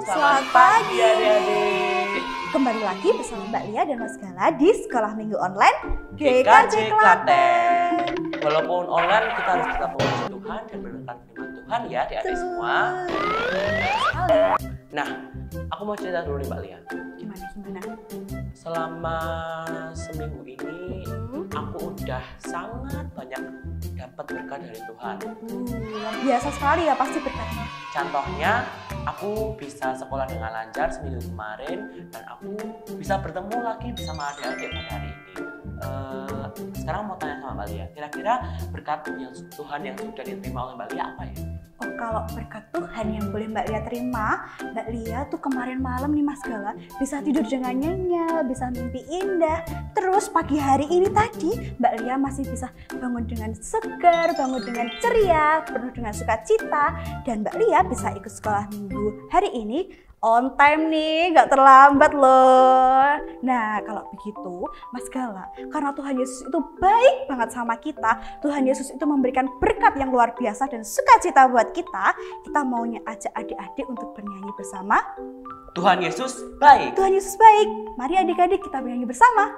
Selamat pagi adik-adik. Kembali lagi bersama Mbak Lia dan Mas Gala di Sekolah Minggu Online GKJ Klaten. Walaupun online kita harus tetap memuji Tuhan dan mendengarkan firman Tuhan ya adik-adik semua. Nah, aku mau cerita dulu nih Mbak Lia. Gimana? Selama seminggu ini aku udah sangat banyak dapat berkat dari Tuhan. Luar biasa sekali ya pasti berkatnya. Contohnya, aku bisa sekolah dengan lancar seminggu kemarin dan aku bisa bertemu lagi bersama adik-adik pada hari ini. Sekarang mau tanya sama Mbak Lia, kira-kira berkat yang Tuhan yang sudah diterima oleh Mbak Lia apa ya? Oh, kalau berkat Tuhan yang boleh Mbak Lia terima, Mbak Lia tuh kemarin malam nih Mas Gala bisa tidur dengan nyenyak, bisa mimpi indah. Terus pagi hari ini tadi Mbak Lia masih bisa bangun dengan segar, bangun dengan ceria, penuh dengan sukacita. Dan Mbak Lia bisa ikut sekolah minggu hari ini on time nih, gak terlambat loh. Nah, kalau begitu Mas Gala, karena Tuhan Yesus itu baik banget sama kita, Tuhan Yesus itu memberikan berkat yang luar biasa dan sukacita buat kita maunya ajak adik-adik untuk bernyanyi bersama. Tuhan Yesus baik. Tuhan Yesus baik. Mari adik-adik kita bernyanyi bersama.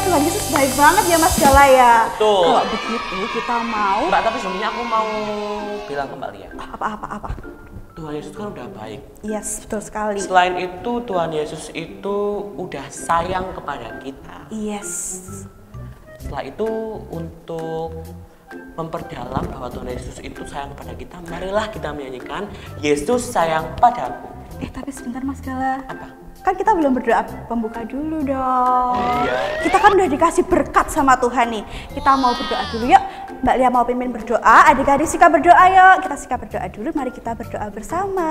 Tuhan Yesus baik banget ya Mas Gala ya. Betul. Kalau begitu kita mau. Mbak, tapi sebelumnya aku mau bilang ke Mbak Lia. Apa? Tuhan Yesus kan udah baik. Yes, betul sekali. Selain itu, Tuhan Yesus itu udah sayang kepada kita. Yes. Setelah itu, untuk memperdalam bahwa Tuhan Yesus itu sayang kepada kita, marilah kita menyanyikan Yesus sayang padaku. Tapi sebentar Mas Gala. Apa? Kan kita belum berdoa pembuka dulu dong. Iya. Kita kan udah dikasih berkat sama Tuhan nih. Kita mau berdoa dulu yuk. Mbak Lia mau pimpin berdoa, adik-adik sikap berdoa yuk. Kita sikap berdoa dulu, mari kita berdoa bersama.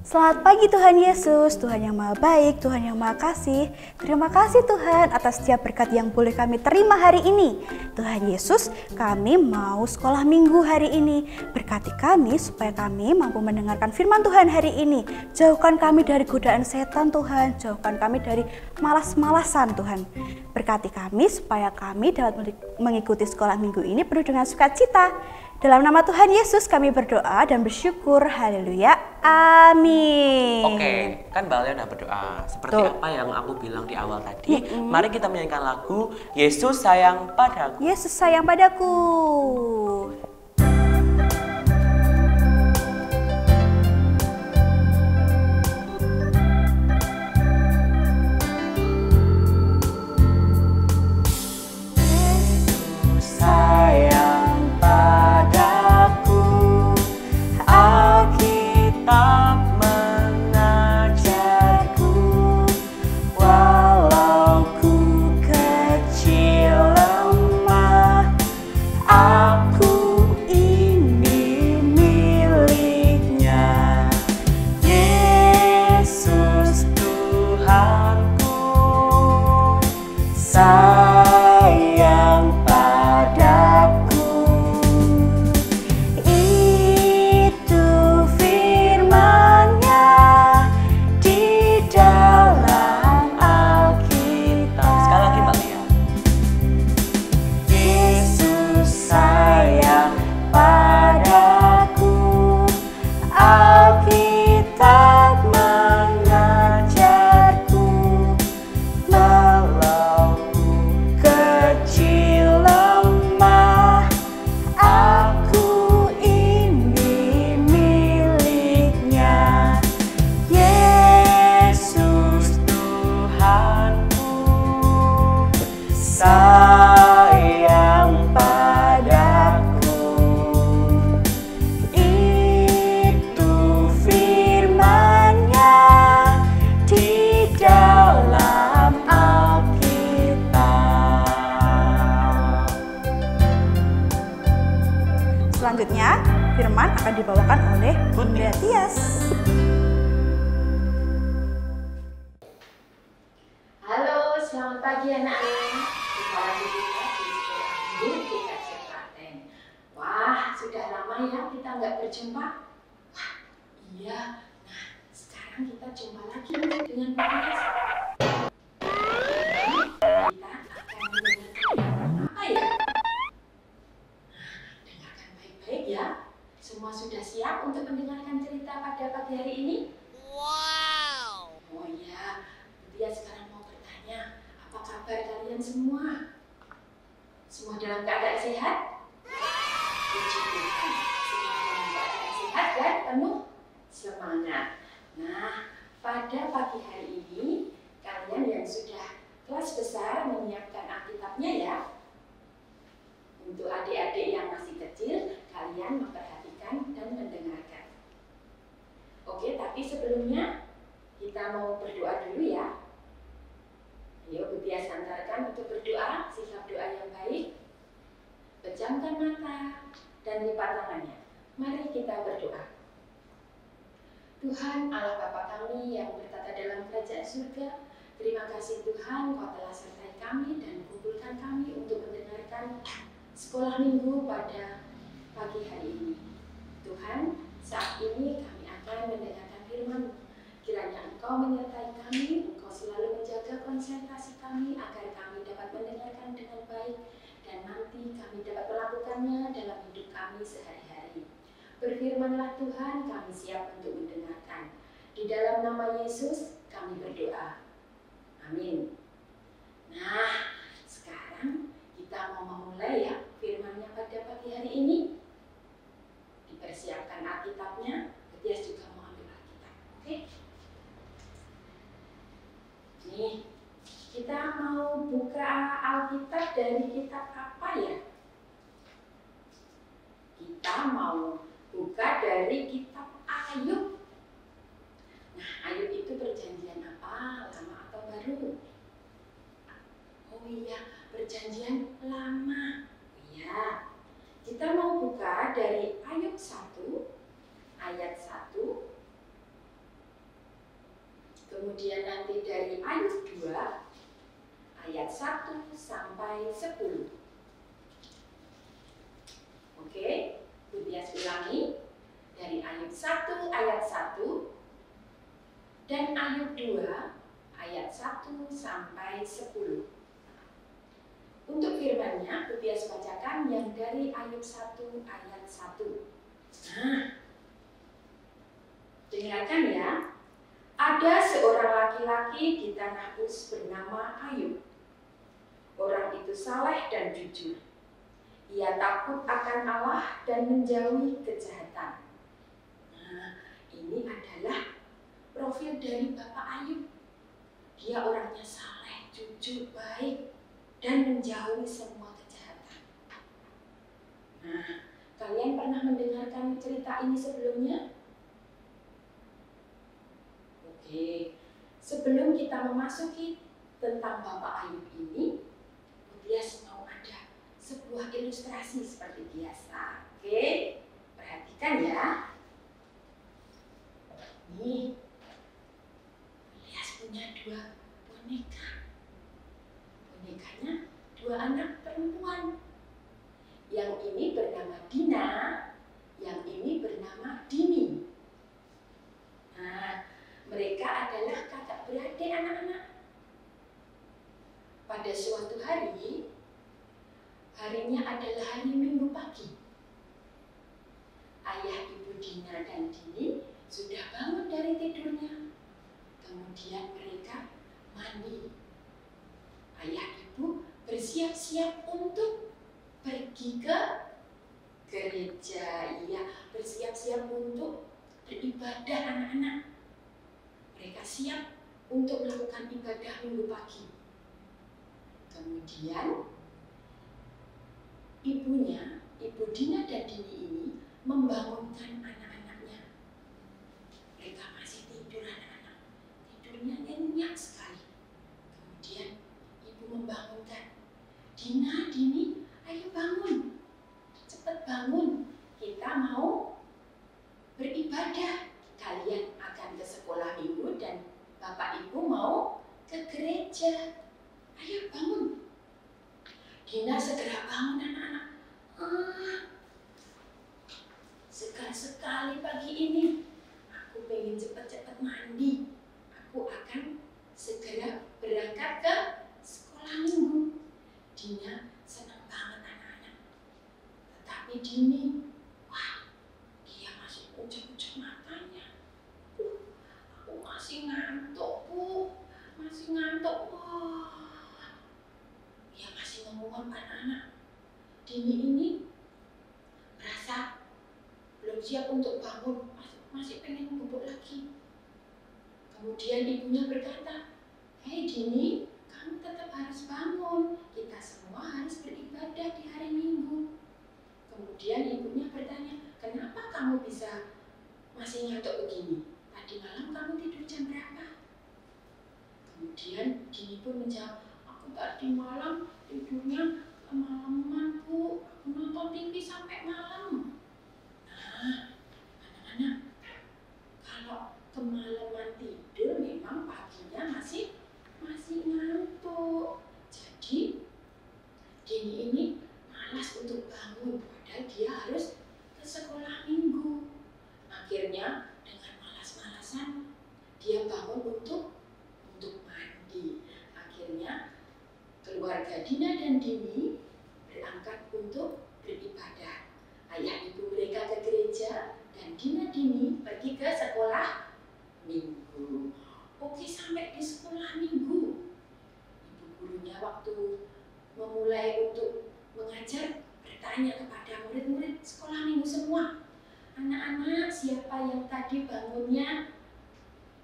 Selamat pagi Tuhan Yesus, Tuhan yang Maha Baik, Tuhan yang Maha Kasih. Terima kasih Tuhan atas setiap berkat yang boleh kami terima hari ini. Tuhan Yesus, kami mau sekolah minggu hari ini. Berkati kami supaya kami mampu mendengarkan firman Tuhan hari ini. Jauhkan kami dari godaan setan Tuhan, jauhkan kami dari malas-malasan Tuhan. Berkati kami supaya kami dapat mengikuti sekolah minggu ini penuh dengan sukacita. Dalam nama Tuhan Yesus kami berdoa dan bersyukur. Haleluya. Amin. Oke, kan Mbak Lia udah berdoa. Seperti apa yang aku bilang di awal tadi, mari kita menyanyikan lagu Yesus sayang padaku. Yesus sayang padaku. Sayang padaku. Selanjutnya, firman akan dibawakan oleh Bunda Tias. Halo, selamat pagi anak-anak. Jumpa lagi kita di sekolah Minggu TKJ Klaten. Wah, sudah lama ya kita nggak berjumpa. Wah, iya. Nah, sekarang kita jumpa lagi dengan Bu Tias. Kita akan mendengarkan apa ya? Nah, dengarkan baik-baik ya. Semua sudah siap untuk mendengarkan cerita pada pagi hari ini? Wow. Oh iya, Bu Tias sekarang mau bertanya, apa kabar kalian semua? Semua dalam keadaan sehat? Puji Tuhan, semua dalam keadaan sehat dan penuh semangat. Nah, pada pagi hari ini, kalian yang sudah kelas besar menyiapkan Alkitabnya ya. Untuk adik-adik yang masih kecil, kalian memperhatikan dan mendengarkan. Oke, tapi sebelumnya kita mau berdoa dulu ya. Ayo Bu Tias antarkan untuk berdoa, sikap doa yang baik. Pejamkan mata dan lipat tangannya. Mari kita berdoa. Tuhan Allah Bapa kami yang bertata dalam kerajaan surga, terima kasih Tuhan Kau telah sertai kami dan kumpulkan kami untuk mendengarkan sekolah minggu pada pagi hari ini. Tuhan, saat ini kami akan mendengarkan firman-Mu. Kiranya Engkau menyertai kami, Engkau selalu menjaga konsentrasi kami agar kami dapat mendengarkan dengan baik dan nanti kami dapat melakukannya dalam hidup kami sehari-hari. Berfirmanlah Tuhan, kami siap untuk mendengarkan. Di dalam nama Yesus kami berdoa. Amin. Nah, sekarang kita mau memulai ya firman-Nya pada pagi hari ini. Dipersiapkan Alkitabnya, Tias juga mau ambil Alkitab. Oke? Nih, kita mau buka Alkitab dari kitab apa ya? Kita mau buka dari kitab Ayub. Nah, Ayub itu perjanjian apa? Lama atau baru? Oh iya, perjanjian lama. Iya. Kita mau buka dari Ayub 1 ayat 1. Kemudian nanti dari Ayub 2 ayat 1 sampai 10. Oke, Bu Tias ulangi. Dari Ayub 1 ayat 1 dan Ayub 2 ayat 1 sampai 10. Untuk firman-Nya, Bu Tias bacakan yang dari Ayub 1 ayat 1. Nah, dengarkan ya. Ada seorang laki-laki di tanah Uz bernama Ayub. Orang itu saleh dan jujur. Ia takut akan Allah dan menjauhi kejahatan. Nah, ini adalah profil dari Bapak Ayub. Dia orangnya saleh, jujur, baik, dan menjauhi semua kejahatan. Nah, kalian pernah mendengarkan cerita ini sebelumnya? Oke, sebelum kita memasuki tentang Bapak Ayub ini, Bu Tias mau ada sebuah ilustrasi seperti biasa. Oke, perhatikan ya. Nih, Bu Tias punya 2 boneka. Bonekanya 2 anak perempuan. Yang ini bernama Dina, yang ini bernama Dini. Nah, mereka adalah kakak beradik anak-anak. Pada suatu hari, harinya adalah hari Minggu pagi. Ayah Ibu Dina dan Dini sudah bangun dari tidurnya. Kemudian mereka mandi. Ayah Ibu bersiap-siap untuk pergi ke gereja. Iya, bersiap-siap untuk beribadah anak-anak. Mereka siap untuk melakukan ibadah Minggu pagi. Kemudian ibunya, Ibu Dina dan Dini ini membangunkan anak-anaknya. Mereka masih tidur anak-anak. Tidurnya nyenyak sekali. Kemudian ibu membangunkan. Dina, Dini, ayo bangun. Cepat bangun. mau beribadah. Kalian akan ke sekolah minggu dan Bapak Ibu mau ke gereja. Ayo bangun. Dina segera bangun anak-anak. Segar sekali pagi ini. Aku pengen cepat-cepat mandi. Aku akan segera berangkat ke sekolah minggu. Dina senang banget anak-anak. Tetapi Dini, wah, dia masih kucek-kucek matanya. Aku masih ngantuk, Bu. Masih ngantuk. Wah, dia masih ngomong anak-anak. Dini ini merasa belum siap untuk bangun, masih pengen bubuk lagi. Kemudian ibunya berkata, "Hei Dini, kamu tetap harus bangun. Kita semua harus beribadah di hari Minggu." Kemudian ibunya bertanya, "Kenapa kamu bisa masih ngantuk begini? Tadi malam kamu tidur jam berapa?" Kemudian Dini pun menjawab, "Aku tadi malam tidurnya kemalaman, Bu. Aku nonton TV sampai malam." Nah, anak-anak, kalau kemalaman tidur memang paginya masih ngantuk. Jadi Dini ini malas untuk bangun, padahal dia harus ke sekolah minggu. Akhirnya dengan malas-malasan dia bangun untuk mandi. Akhirnya keluarga Dina dan Dini berangkat untuk beribadah. Ayah ibu mereka ke gereja dan Dina Dini pergi ke sekolah minggu. Oke, sampai di sekolah minggu, ibu gurunya waktu memulai untuk mengajar bertanya kepada murid-murid sekolah minggu semua, "Anak-anak, siapa yang tadi bangunnya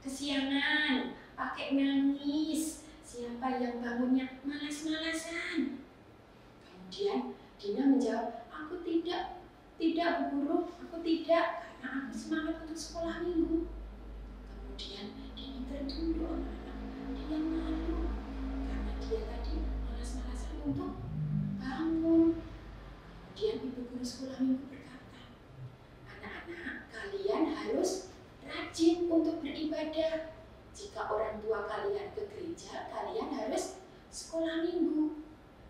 kesiangan, pakai nangis? Siapa yang bangunnya malas-malasan?" Kemudian Dina menjawab, "Aku tidak, Bu Guru, aku tidak, karena aku semangat untuk sekolah minggu." Kemudian Dini tertunduk anak-anak. Dia malu karena dia tadi malas-malasan untuk bangun. Kemudian ibu guru sekolah minggu berkata, "Anak-anak, kalian harus rajin untuk beribadah. Jika orang tua kalian ke gereja, kalian harus sekolah minggu.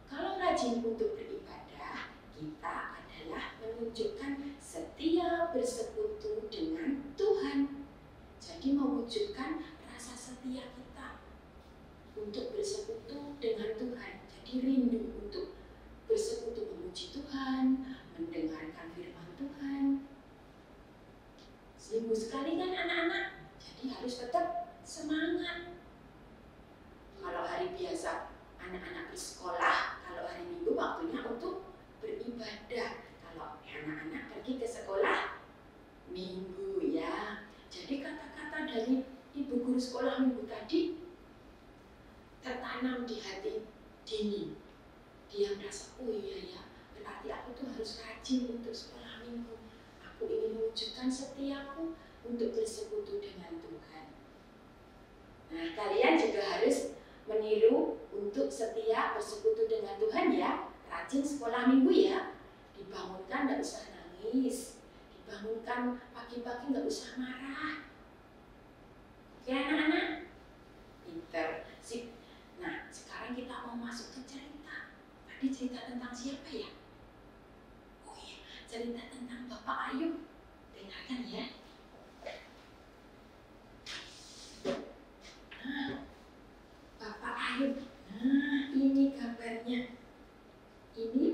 Kalau rajin untuk beribadah, kita adalah menunjukkan setia bersekutu dengan Tuhan." Jadi mewujudkan rasa setia kita untuk bersekutu dengan Tuhan. Jadi rindu untuk bersekutu, memuji Tuhan, mendengarkan firman Tuhan. Seminggu sekali kan anak-anak, jadi harus tetap semangat. Kalau hari biasa anak-anak bersekolah, kalau hari Minggu waktunya untuk beribadah. Kalau anak-anak pergi ke sekolah Minggu ya. Jadi kata-kata dari ibu guru sekolah minggu tadi tertanam di hati Dini. Dia merasa, "Oh iya ya, berarti aku tuh harus rajin untuk sekolah minggu. Aku ingin mewujudkan setiaku untuk bersekutu dengan Tuhan." Nah, kalian juga harus meniru untuk setia bersekutu dengan Tuhan ya. Rajin sekolah minggu ya. Dibangunkan, tidak usah nangis. Dibangunkan pagi-pagi, nggak usah marah. Ya anak-anak, pinter sih. Nah, sekarang kita mau masuk ke cerita. Tadi cerita tentang siapa ya? Oh iya, cerita tentang Bapak Ayub. Dengarkan ya. Nah, Bapak Ayub. Nah, ini gambarnya. Ini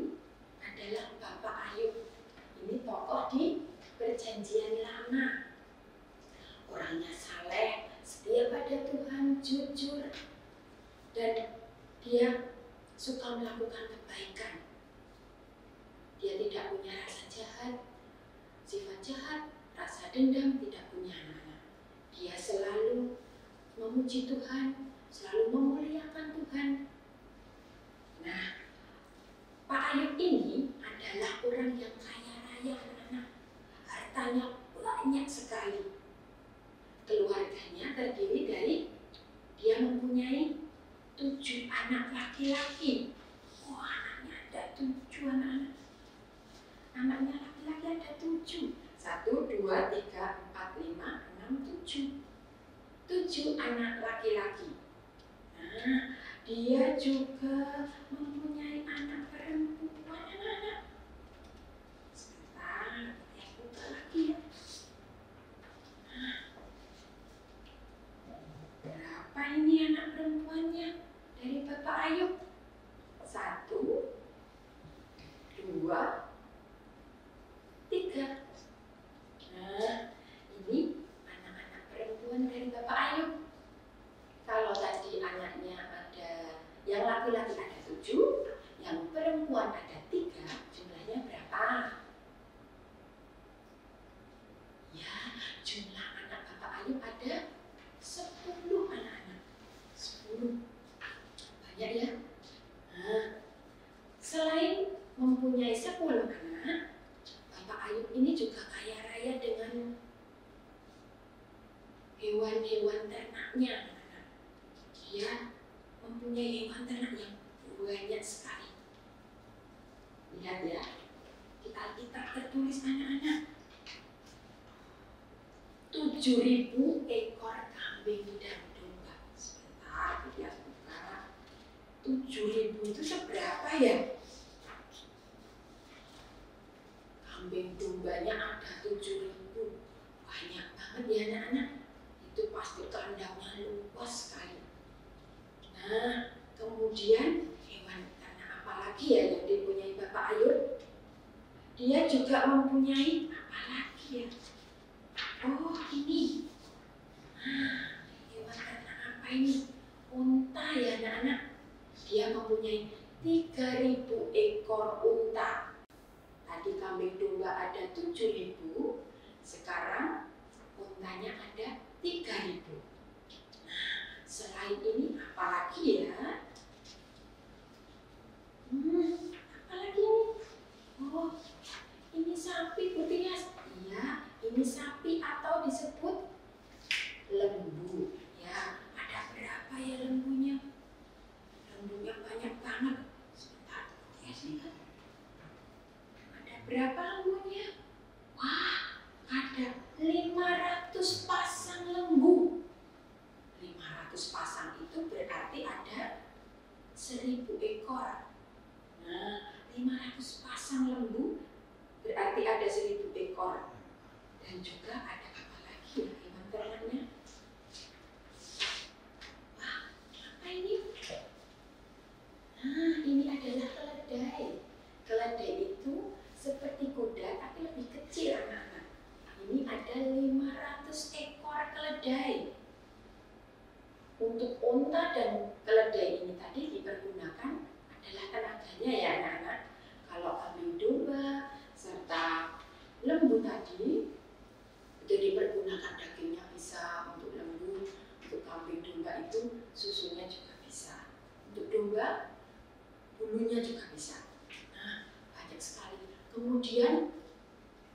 adalah Bapak Ayub. Ini tokoh di Perjanjian Lama. Orangnya saleh, setia pada Tuhan, jujur, dan dia suka melakukan kebaikan. Dia tidak punya rasa jahat, sifat jahat, rasa dendam, tidak punya anak-anak. Dia selalu memuji Tuhan, selalu memuliakan Tuhan. Nah, Pak Ayub ini adalah orang yang kaya raya anak-anak. Hartanya banyak sekali. Keluarganya terdiri dari dia mempunyai 7 anak laki-laki. Oh, anaknya ada 7 anak-anak. Anaknya laki-laki ada 7. 7. 1, 2, 3, 4, 5, 6, 7. 7 anak laki-laki. Nah, dia juga mempunyai anak perempuan, anak-anak. Sebentar, saya buka lagi ya. Nah, berapa ini anak perempuannya dari Bapak Ayub? 1, 2, 3. Nah, ini anak-anak perempuan dari Bapak Ayub. Kalau tadi anaknya ada, yang laki-laki ada 7, yang perempuan ada 3, jumlahnya berapa? Ya, jumlah anak Bapak Ayub ada 10 anak-anak. 10. Banyak ya? Nah, selain mempunyai 10 anak, Bapak Ayub ini juga kaya raya dengan hewan-hewan ternaknya. Dia mempunyai hewan ternak yang banyak sekali. Lihat ya, kita tertulis anak-anak. 7.000 ekor kambing dan domba. Sebentar, kita buka. 7.000 itu seberapa ya? Kambing dombanya ada 7.000. Banyak banget ya anak-anak. Itu pasti kandangnya luas sekali. Nah, kemudian hewan ternak apa lagi ya yang dipunyai Bapak Ayub? Dia juga mempunyai apa lagi ya? Oh, ini. Nah, hewan ternak apa ini? Unta ya anak-anak. Dia mempunyai 3.000 ekor unta. Tadi kambing domba ada 7.000, sekarang untanya ada 3.000. Nah, selain ini apalagi ya? Apalagi ini? Oh, ini sapi Putri Yas. Iya, ini sapi atau disebut lembu. Ya, ada berapa ya lembunya? Lembunya banyak banget. Sebentar, ya lihat. Ada berapa lembunya? Wah, ada 500 pasang lembu. 500 pasang itu berarti ada 1.000 ekor. Nah, 500 pasang lembu berarti ada 1.000 ekor. Dan juga ada apa lagi ya hewan ternaknya? Wah, apa ini? Nah, ini adalah keledai. Keledai itu seperti kuda tapi lebih kecil anak-anak. Ini ada 500 ekor keledai. Untuk unta dan keledai ini tadi dipergunakan adalah tenaganya ya anak-anak. Kalau kambing domba serta lembu tadi itu dipergunakan dagingnya bisa untuk lembu, untuk kambing domba itu susunya juga bisa. Untuk domba bulunya juga bisa. Nah, banyak sekali. Kemudian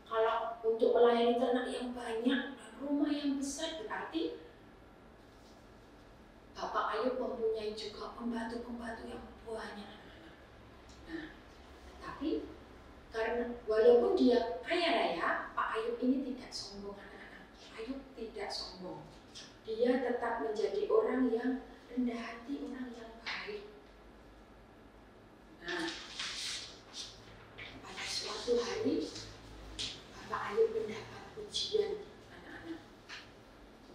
kalau untuk melayani ternak yang banyak dan rumah yang besar berarti Bapak Ayub mempunyai juga pembantu-pembantu yang banyak. Nah, tapi karena walaupun dia kaya raya, Pak Ayub ini tidak sombong anak-anak. Ayub tidak sombong. Dia tetap menjadi orang yang rendah hati, orang yang baik. Nah, pada suatu hari Bapak Ayub mendapat ujian anak-anak.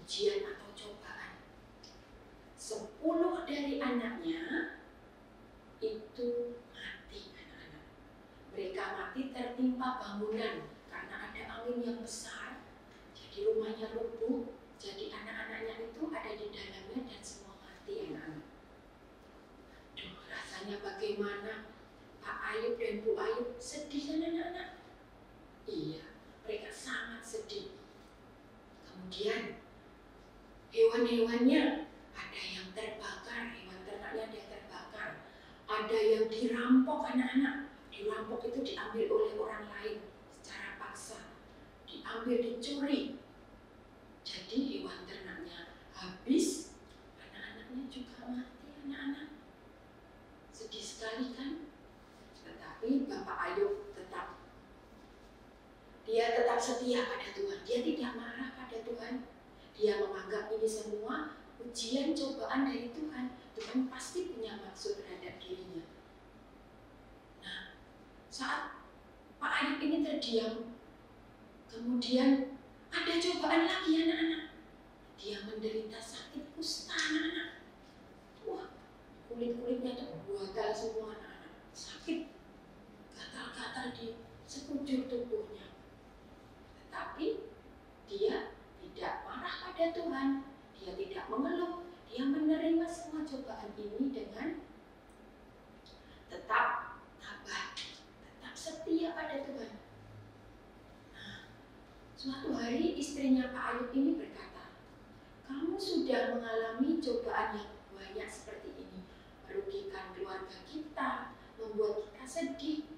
Ujian atau cobaan. 10 dari anaknya itu mati anak-anak. Mereka mati tertimpa bangunan karena ada angin yang besar. Jadi rumahnya rubuh. Jadi anak-anaknya itu ada di dalamnya dan semua mati anak-anak. Aduh, rasanya bagaimana? Pak Ayub dan Bu Ayub sedih kan anak-anak? Iya, mereka sangat sedih. Kemudian hewan-hewannya ada yang terbakar, hewan ternaknya ada yang terbakar. Ada yang dirampok anak-anak. Dirampok itu diambil oleh orang lain secara paksa. Diambil, dicuri. Jadi hewan ternaknya habis, anak-anaknya juga mati anak-anak. Sedih sekali kan? Tetapi Bapak Ayub dia tetap setia pada Tuhan. Dia tidak marah pada Tuhan. Dia menganggap ini semua ujian cobaan dari Tuhan. Tuhan pasti punya maksud terhadap dirinya. Nah, saat Pak Ayub ini terdiam, kemudian ada cobaan lagi anak-anak. Dia menderita sakit kusta anak-anak. Wah, kulit-kulitnya tuh gatal semua anak-anak. Sakit, gatal-gatal di sekujur tubuhnya. Tetapi dia tidak marah pada Tuhan. Dia tidak mengeluh. Dia menerima semua cobaan ini dengan tetap tabah, tetap setia pada Tuhan. Nah, suatu hari istrinya Pak Ayub ini berkata, "Kamu sudah mengalami cobaan yang banyak seperti ini, merugikan keluarga kita, membuat kita sedih.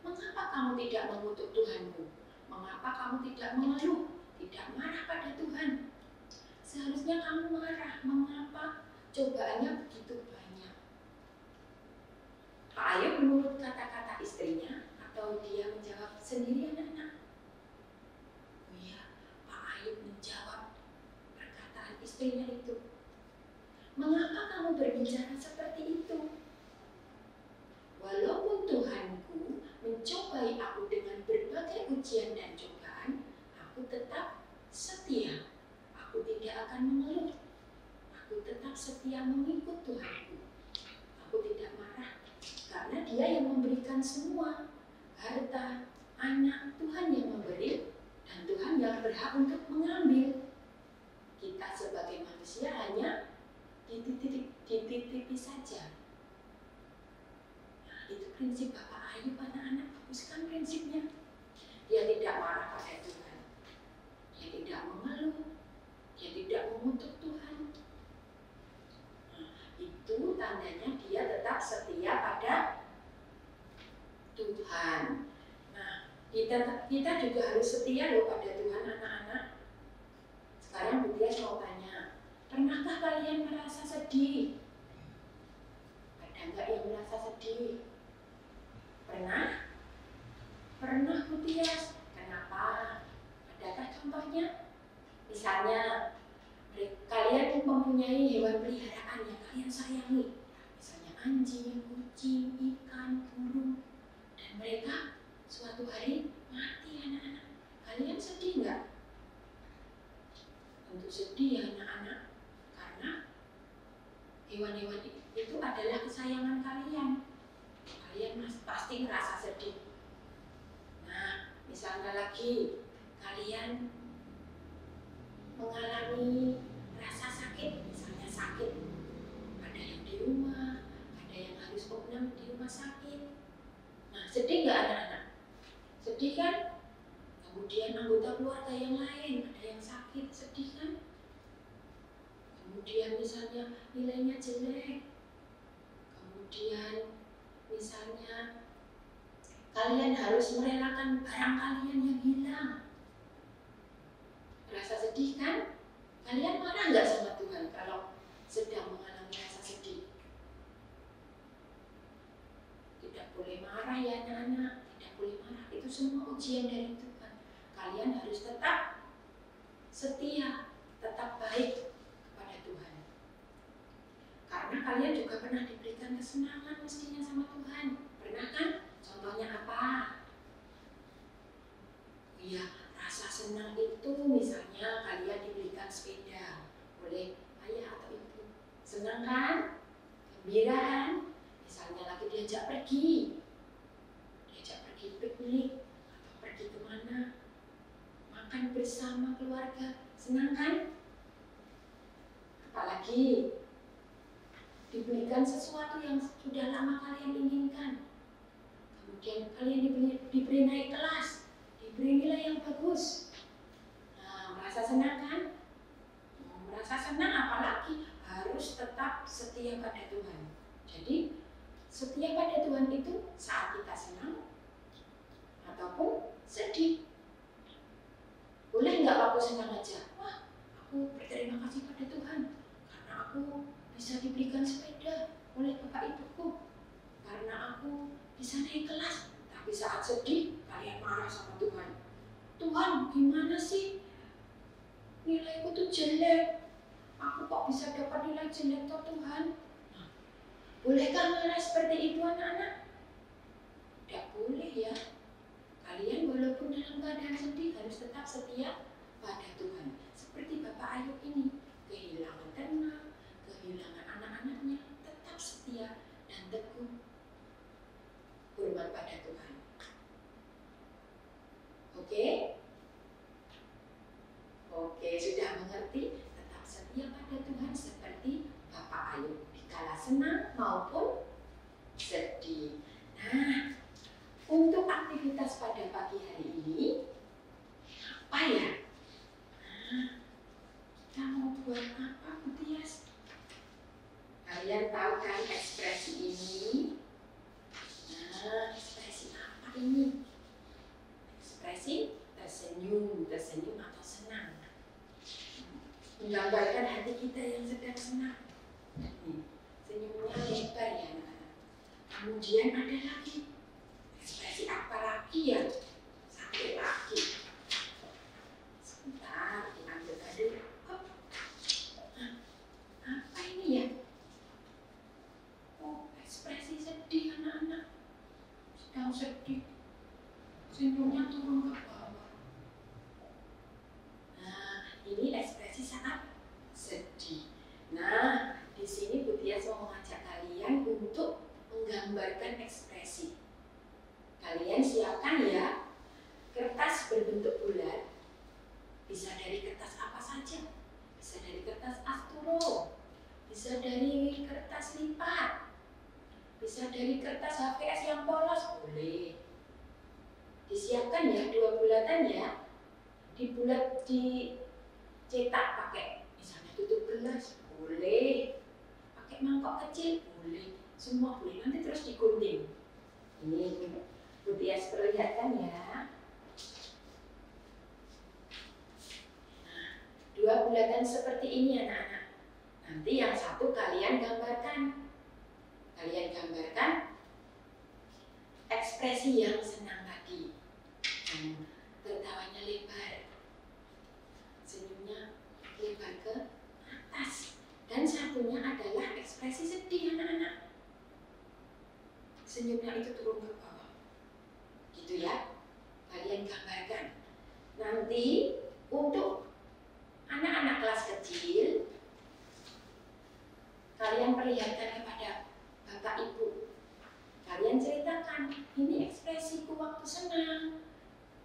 Mengapa kamu tidak mengutuk Tuhanmu? Mengapa kamu tidak mengeluh, tidak marah pada Tuhan? Seharusnya kamu marah. Mengapa cobaannya begitu banyak?" Pak Ayub menurut kata-kata istrinya, atau dia menjawab sendiri anak-anak? Oh iya, Pak Ayub menjawab perkataan istrinya itu. "Mengapa kamu berbicara seperti itu? Walaupun Tuhanku mencobai aku dengan berbagai ujian dan cobaan, aku tetap setia. Aku tidak akan mengeluh. Aku tetap setia mengikut Tuhanku. Aku tidak marah, karena Dia yang memberikan semua. Harta, anak, Tuhan yang memberi, dan Tuhan yang berhak untuk mengambil. Kita sebagai manusia hanya dititipi saja." Nah, itu prinsip Bapak Ayub anak-anak. Bagus kan prinsipnya? Dia tidak marah pada Tuhan. Dia tidak mengeluh. Dia tidak mengutuk Tuhan. Nah, itu tandanya dia tetap setia pada Tuhan. Nah, kita juga harus setia loh pada Tuhan anak-anak. Sekarang Bu Tias mau tanya, pernahkah kalian merasa sedih? Ada nggak yang merasa sedih? Pernah? Pernah Bu Tias. Kenapa? Adakah contohnya? Misalnya, kalian mempunyai hewan peliharaan yang kalian sayangi. Misalnya anjing, kucing, ikan, burung. Dan mereka suatu hari mati anak-anak. Kalian sedih nggak? Tentu sedih ya anak-anak. Karena hewan-hewan itu adalah kesayangan kalian. Kalian pasti merasa sedih. Nah, misalnya lagi kalian mengalami rasa sakit, misalnya sakit, ada yang di rumah, ada yang harus opname di rumah sakit. Nah, sedih nggak anak-anak? Sedih kan? Kemudian anggota keluarga yang lain ada yang sakit, sedih kan? Kemudian misalnya nilainya jelek, kemudian misalnya kalian harus merelakan barang kalian yang hilang. Rasa sedih kan? Kalian marah nggak sama Tuhan kalau sedang mengalami rasa sedih? Tidak boleh marah ya anak-anak, tidak boleh marah. Itu semua ujian dari Tuhan. Kalian harus tetap setia, tetap baik kepada Tuhan. Karena kalian juga pernah diberikan kesenangan mestinya sama Tuhan. Pernah kan? Contohnya apa? Iya, rasa senang itu misalnya kalian diberikan sepeda oleh ayah atau ibu. Senang kan? Gembira kan? Misalnya lagi diajak pergi piknik atau pergi kemana, makan bersama keluarga. Senang kan? Apalagi diberikan sesuatu yang sudah lama kalian inginkan. Kemudian kalian diberi naik kelas, diberi nilai yang bagus. Nah, merasa senang kan? Merasa senang, apalagi harus tetap setia pada Tuhan. Jadi, setia pada Tuhan itu saat kita senang ataupun sedih. Boleh nggak waktu senang aja? Wah, aku berterima kasih pada Tuhan karena aku bisa diberikan sepeda oleh bapak ibuku, karena aku bisa naik kelas. Tapi saat sedih, kalian marah sama Tuhan. Tuhan, gimana sih? Nilaiku tuh jelek. Aku kok bisa dapat nilai jelek toh Tuhan? Nah, bolehkah marah seperti itu anak-anak? Tidak boleh ya. Kalian walaupun dalam keadaan sedih harus tetap setia pada Tuhan. Seperti Bapak Ayub ini, kehilangan ternak, kehilangan anak-anaknya, tetap setia dan teguh hormat pada Tuhan. Oke? Oke, sudah mengerti? Tetap setia pada Tuhan seperti Bapak Ayub, dikala senang maupun sedih. Nah, untuk aktivitas pada pagi hari ini, apa ya? Nah, kita mau buat apa, Bu Tias? Kalian tahu kan ekspresi ini? Nah, ekspresi apa ini? Ekspresi tersenyum atau senang. Menggambarkan hati kita yang sedang senang. Senyumnya lebar ya anak-anak. Kemudian ada lagi. Ekspresi apa lagi ya? Satu lagi. Sebentar, diambil tadi. Apa ini ya? Oh, ekspresi sedih anak-anak. Sedang sedih. Senyumnya turun ke bawah. Nah, ini ekspresi saat sedih. Nah, di sini Bu Tias mau mengajak kalian untuk menggambarkan ekspresi. Kalian siapkan ya, kertas berbentuk bulat. Bisa dari kertas apa saja. Bisa dari kertas asturo, bisa dari kertas lipat, bisa dari kertas HVS yang polos, boleh. Disiapkan ya 2 bulatan ya. Dicetak pakai misalnya tutup gelas, boleh. Pakai mangkok kecil, boleh. Semua boleh. Nanti terus digunting. Ini Bu Tias perlihatkan ya. Nah, 2 bulatan seperti ini anak-anak. Nanti yang satu kalian gambarkan. Kalian gambarkan ekspresi yang senang tadi. Tertawanya lebar. Senyumnya lebar ke atas. Dan satunya adalah ekspresi sedih anak-anak. Senyumnya itu turun ke bawah. Gitu ya. Kalian gambarkan. Nanti untuk anak-anak kelas kecil, kalian perlihatkan kepada Bapak Ibu. Kalian ceritakan, ini ekspresiku waktu senang.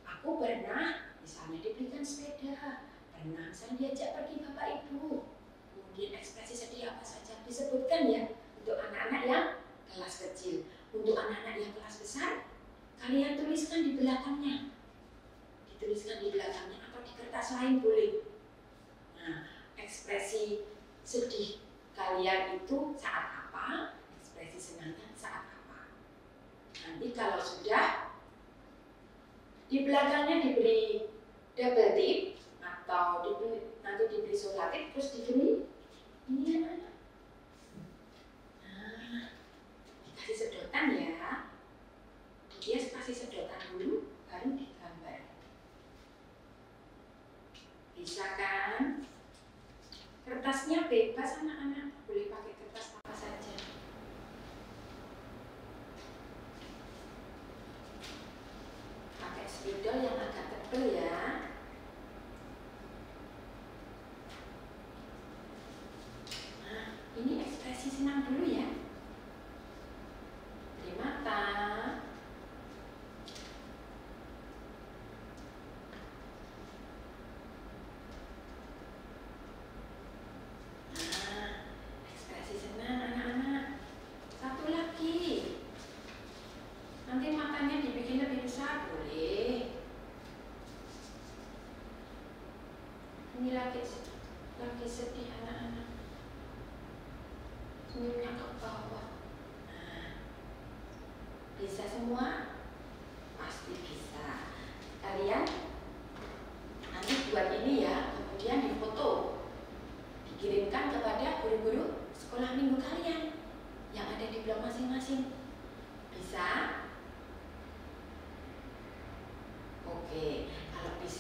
Aku pernah misalnya dibelikan sepeda, pernah misalnya diajak pergi Bapak Ibu. Kemudian ekspresi sedih apa saja disebutkan ya untuk anak-anak yang kelas kecil. Untuk anak-anak yang kelas besar, kalian tuliskan di belakangnya. Dituliskan di belakangnya atau di kertas lain boleh. Nah, ekspresi sedih kalian itu saat apa? Ekspresi senangnya saat apa? Nanti kalau sudah, di belakangnya diberi double tip atau nanti diberi solatif terus diberi ini anak-anak. Nah, dikasih sedotan ya. Dia kasih sedotan dulu, baru digambar. Bisa kan? Kertasnya bebas anak-anak, boleh pakai kertas apa saja. Pakai spidol yang agak tebal ya. Nah, ini ekspresi senang dulu ya. Beri mata. Nah, ekspresi senang anak-anak. Satu lagi. Nanti matanya dibikin lebih besar, boleh. Ini lagi sedih anak-anak. Senyumnya ke bawah. Nah, bisa semua? Pasti bisa. Kalian nanti buat ini ya, kemudian difoto. Dikirimkan kepada guru-guru sekolah minggu kalian yang ada di blog masing-masing. Bisa? Oke, kalau bisa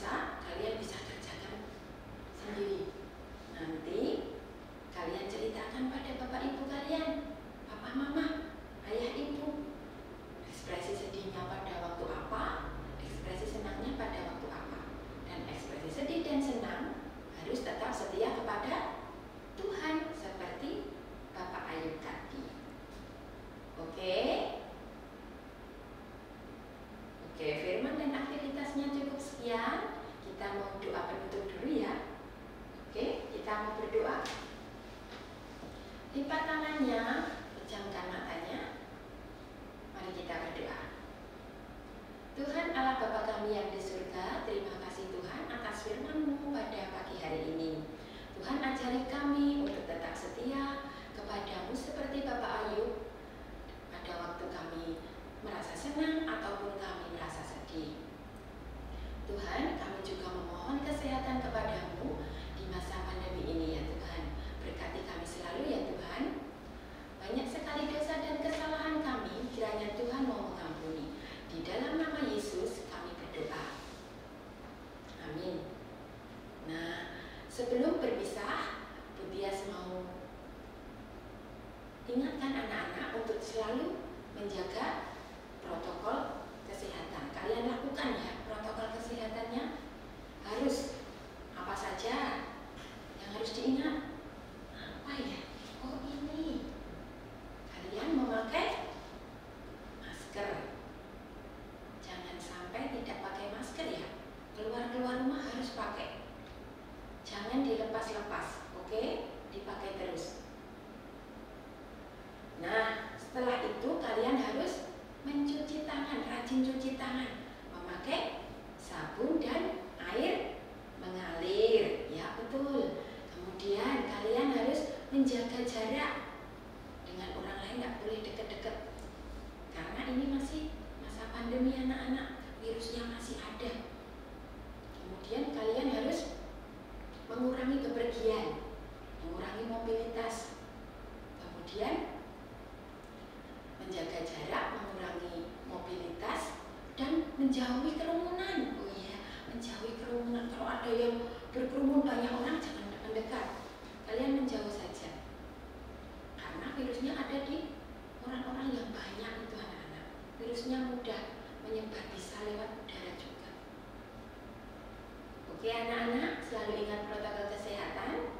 kami juga memohon kesehatan kepadamu di masa pandemi ini ya Tuhan. Berkati kami selalu ya Tuhan. Banyak sekali dosa dan kesalahan kami, kiranya Tuhan mau mengampuni. Di dalam nama Yesus kami berdoa. Amin. Nah, sebelum berpisah, Bu Tias mau ingatkan anak-anak untuk selalu menjaga protokol kesehatan. Kalian lakukan ya protokol kesehatannya. Harus apa saja yang harus diingat? Apa ya? Oh ini, kalian memakai masker. Jangan sampai tidak pakai masker ya. Keluar rumah harus pakai. Jangan dilepas-lepas, oke? Dipakai terus. Nah, setelah itu kalian harus mencuci tangan, rajin cuci tangan, memakai sabun dan air mengalir, ya betul. Kemudian kalian harus menjaga jarak dengan orang lain, nggak boleh deket-deket, karena ini masih masa pandemi anak-anak, virusnya masih ada. Kemudian kalian harus mengurangi bepergian, mengurangi mobilitas, kemudian menjaga jarak, mengurangi mobilitas, dan menjauhi kerumunan. Oh iya, menjauhi kerumunan. Kalau ada yang berkerumun banyak orang, jangan mendekat. Kalian menjauh saja. Karena virusnya ada di orang-orang yang banyak itu anak-anak. Virusnya mudah menyebar, bisa lewat udara juga. Oke anak-anak, selalu ingat protokol kesehatan.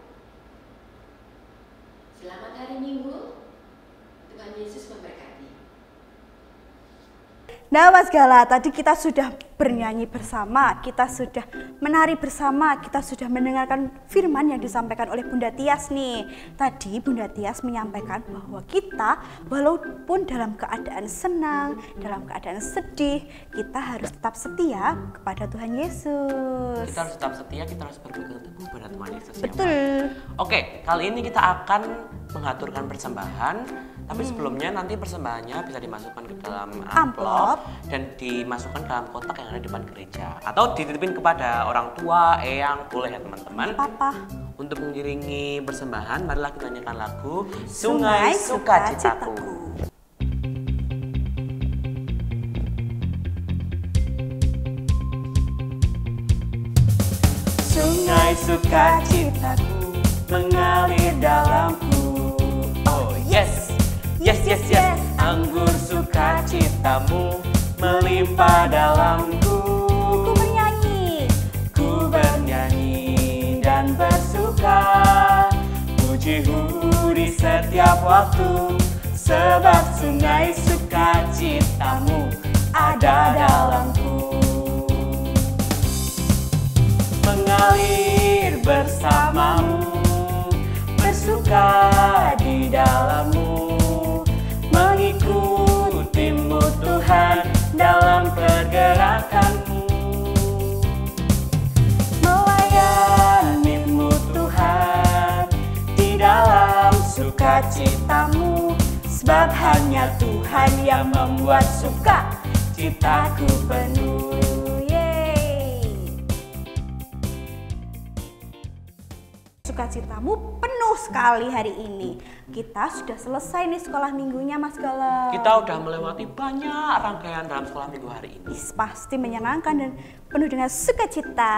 Selamat hari Minggu. Tuhan Yesus memberkati. Nah Mas Gala, tadi kita sudah bernyanyi bersama, kita sudah menari bersama, kita sudah mendengarkan firman yang disampaikan oleh Bunda Tias nih. Tadi Bunda Tias menyampaikan bahwa kita walaupun dalam keadaan senang, dalam keadaan sedih, kita harus tetap setia kepada Tuhan Yesus. Kita harus tetap setia, kita harus berpegang teguh pada Tuhan Yesus. Betul. Oke, kali ini kita akan mengaturkan persembahan. Tapi sebelumnya nanti persembahannya bisa dimasukkan ke dalam amplop dan dimasukkan dalam kotak yang ada di depan gereja. Atau dititipin kepada orang tua, eyang, boleh ya teman-teman. Papa. Untuk mengiringi persembahan, marilah kita nyanyikan lagu Sungai Sukacitaku. Sungai sukacitaku mengalir dalamku. Oh yes. Yes, yes, yes, anggur sukacitamu melimpah dalamku. Ku bernyanyi dan bersuka, pujimu di setiap waktu, sebab sungai sukacitamu ada dalamku. Mengalir bersamamu, bersuka di dalammu, mengikutimu Tuhan dalam pergerakanmu, melayanimu Tuhan di dalam sukacitamu, sebab hanya Tuhan yang membuat sukacitaku penuh. Sukacitamu penuh sekali hari ini. Kita sudah selesai nih sekolah minggunya Mas Gala. Kita udah melewati banyak rangkaian dalam sekolah minggu hari ini. Pasti menyenangkan dan penuh dengan sukacita.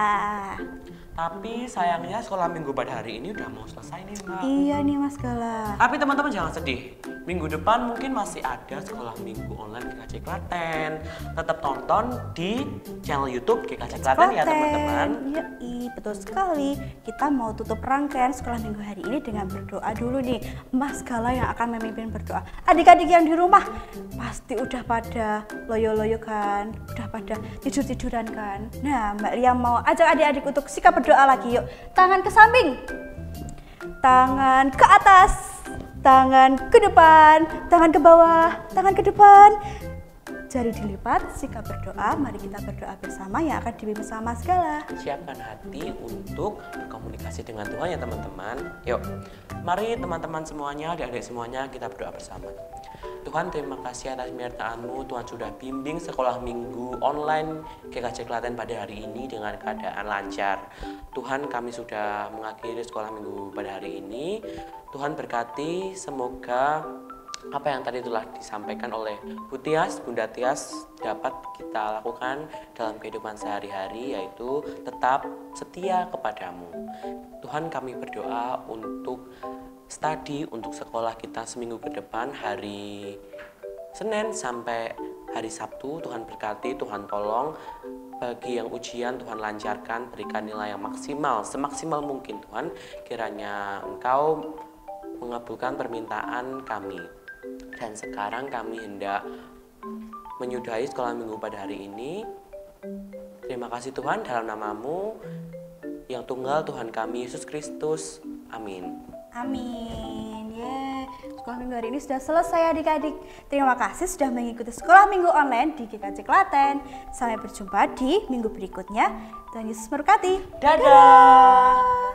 Tapi sayangnya sekolah minggu pada hari ini udah mau selesai nih Mbak. Iya nih Mas Gala. Tapi teman-teman jangan sedih. Minggu depan mungkin masih ada sekolah minggu online GKJ Klaten. Tetap tonton di channel YouTube GKJ Klaten ya teman-teman. Iya, betul sekali. Kita mau tutup rangkaian sekolah minggu hari ini dengan berdoa dulu nih. Mas Gala yang akan memimpin berdoa. Adik-adik yang di rumah pasti udah pada loyo-loyo kan, udah pada tidur-tiduran kan. Nah, Mbak Lia mau ajak adik-adik untuk sikap berdoa lagi. Yuk, tangan ke samping, tangan ke atas, tangan ke depan, tangan ke bawah, tangan ke depan, jari dilipat, sikap berdoa. Mari kita berdoa bersama yang akan dipimpin sama Mas Gala. Siapkan hati untuk berkomunikasi dengan Tuhan ya teman-teman. Yuk, mari teman-teman semuanya, adik-adik semuanya, kita berdoa bersama. Tuhan, terima kasih atas penyertaan-Mu. Tuhan sudah bimbing sekolah minggu online GKJ Klaten pada hari ini dengan keadaan lancar. Tuhan, kami sudah mengakhiri sekolah minggu pada hari ini. Tuhan berkati, semoga apa yang tadi telah disampaikan oleh Bu Tias, Bunda Tias dapat kita lakukan dalam kehidupan sehari-hari, yaitu tetap setia kepadamu. Tuhan, kami berdoa untuk studi, untuk sekolah kita seminggu ke depan, hari Senin sampai hari Sabtu. Tuhan berkati, Tuhan tolong. Bagi yang ujian, Tuhan lancarkan, berikan nilai yang maksimal, semaksimal mungkin Tuhan. Kiranya Engkau mengabulkan permintaan kami. Dan sekarang kami hendak menyudahi sekolah minggu pada hari ini. Terima kasih Tuhan, dalam nama-Mu yang tunggal, Tuhan kami Yesus Kristus. Amin. Amin. Sekolah minggu hari ini sudah selesai adik-adik. Terima kasih sudah mengikuti sekolah minggu online di GKJ Klaten. Sampai berjumpa di minggu berikutnya. Tuhan Yesus memberkati. Dadah.